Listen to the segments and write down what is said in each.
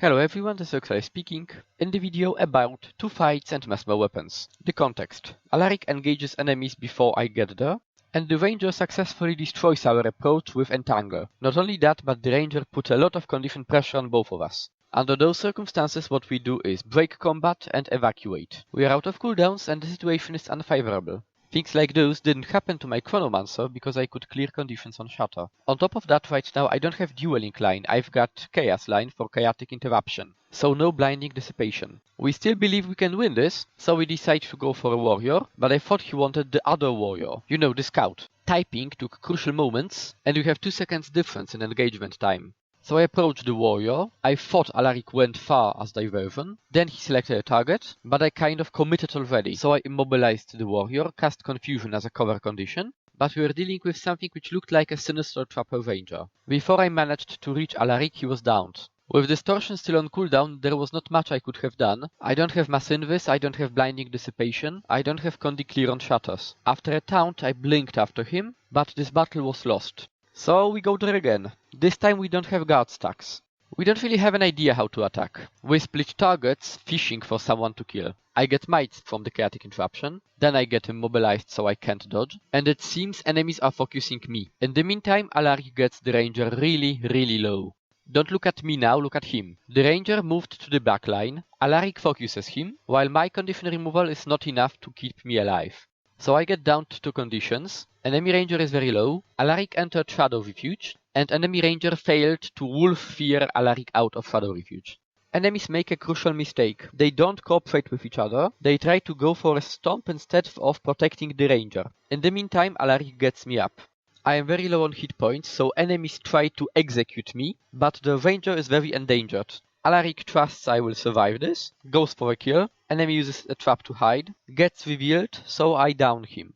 Hello everyone, this is Alaric speaking. In the video about 2 fights and mesmer weapons. The context. Alaric engages enemies before I get there, and the ranger successfully destroys our approach with entangle. Not only that, but the ranger put a lot of conditioned pressure on both of us. Under those circumstances, what we do is break combat and evacuate. We are out of cooldowns and the situation is unfavorable. Things like those didn't happen to my chronomancer because I could clear conditions on Shatter. On top of that, right now I don't have dueling line, I've got chaos line for chaotic interruption. So no blinding dissipation. We still believe we can win this, so we decide to go for a warrior, but I thought he wanted the other warrior. You know, the scout. Typing took crucial moments, and we have 2 seconds difference in engagement time. So I approached the warrior, I thought Alaric went far as diversion, then he selected a target, but I kind of committed already, so I immobilized the warrior, cast confusion as a cover condition, but we were dealing with something which looked like a sinister trapper ranger. Before I managed to reach Alaric, he was downed. With distortion still on cooldown, there was not much I could have done. I don't have mass invis, I don't have blinding dissipation, I don't have condi clear on shatters. After a taunt I blinked after him, but this battle was lost. So we go there again. This time we don't have guard stacks. We don't really have an idea how to attack. We split targets, fishing for someone to kill. I get mites from the chaotic interruption, then I get immobilized so I can't dodge, and it seems enemies are focusing me. In the meantime, Alaric gets the ranger really low. Don't look at me now, look at him. The ranger moved to the back line, Alaric focuses him, while my condition removal is not enough to keep me alive. So I get down to 2 conditions. Enemy ranger is very low, Alaric entered Shadow Refuge, and enemy ranger failed to wolf fear Alaric out of Shadow Refuge. Enemies make a crucial mistake. They don't cooperate with each other, they try to go for a stomp instead of protecting the ranger. In the meantime, Alaric gets me up. I am very low on hit points, so enemies try to execute me, but the ranger is very endangered. Alaric trusts I will survive this, goes for a kill, enemy uses a trap to hide, gets revealed, so I down him.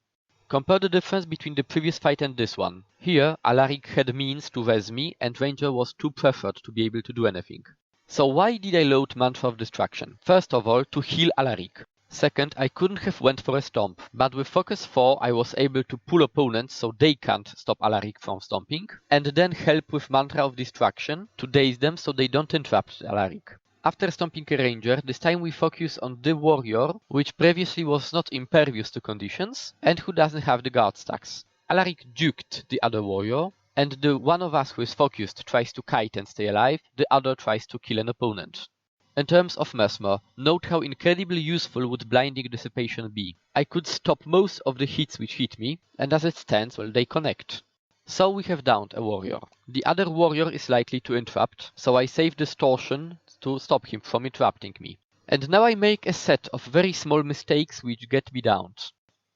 Compare the difference between the previous fight and this one. Here, Alaric had means to res me and ranger was too preferred to be able to do anything. So why did I load Mantra of Distraction? First of all, to heal Alaric. Second, I couldn't have went for a stomp, but with Focus 4 I was able to pull opponents so they can't stop Alaric from stomping, and then help with Mantra of Distraction to daze them so they don't interrupt Alaric. After stomping a ranger, this time we focus on the warrior, which previously was not impervious to conditions, and who doesn't have the guard stacks. Alaric juked the other warrior, and the one of us who is focused tries to kite and stay alive, the other tries to kill an opponent. In terms of mesmer, note how incredibly useful would blinding dissipation be. I could stop most of the hits which hit me, and as it stands, well, they connect. So we have downed a warrior. The other warrior is likely to interrupt, so I save distortion to stop him from interrupting me. And now I make a set of very small mistakes which get me downed.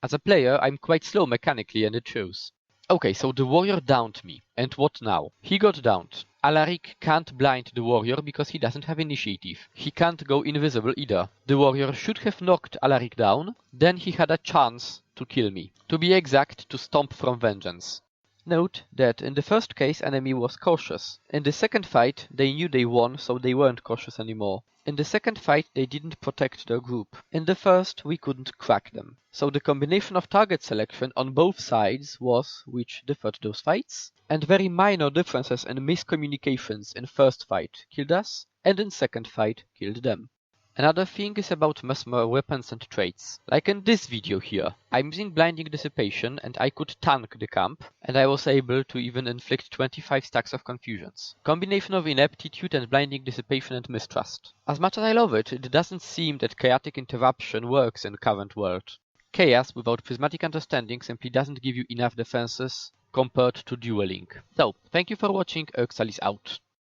As a player, I'm quite slow mechanically and it shows. Okay, so the warrior downed me, and what now? He got downed. Alaric can't blind the warrior because he doesn't have initiative. He can't go invisible either. The warrior should have knocked Alaric down, then he had a chance to kill me. To be exact, to stomp from vengeance. Note that in the first case enemy was cautious. In the second fight they knew they won, so they weren't cautious anymore. In the second fight they didn't protect their group. In the first we couldn't crack them. So the combination of target selection on both sides was which differed those fights, and very minor differences in miscommunications in first fight killed us, and in second fight killed them. Another thing is about mesmer weapons and traits. Like in this video here, I'm using blinding dissipation and I could tank the camp, and I was able to even inflict 25 stacks of confusions. Combination of ineptitude and blinding dissipation and mistrust. As much as I love it, it doesn't seem that chaotic interruption works in the current world. Chaos without prismatic understanding simply doesn't give you enough defenses compared to dueling. So, thank you for watching, Alaric out.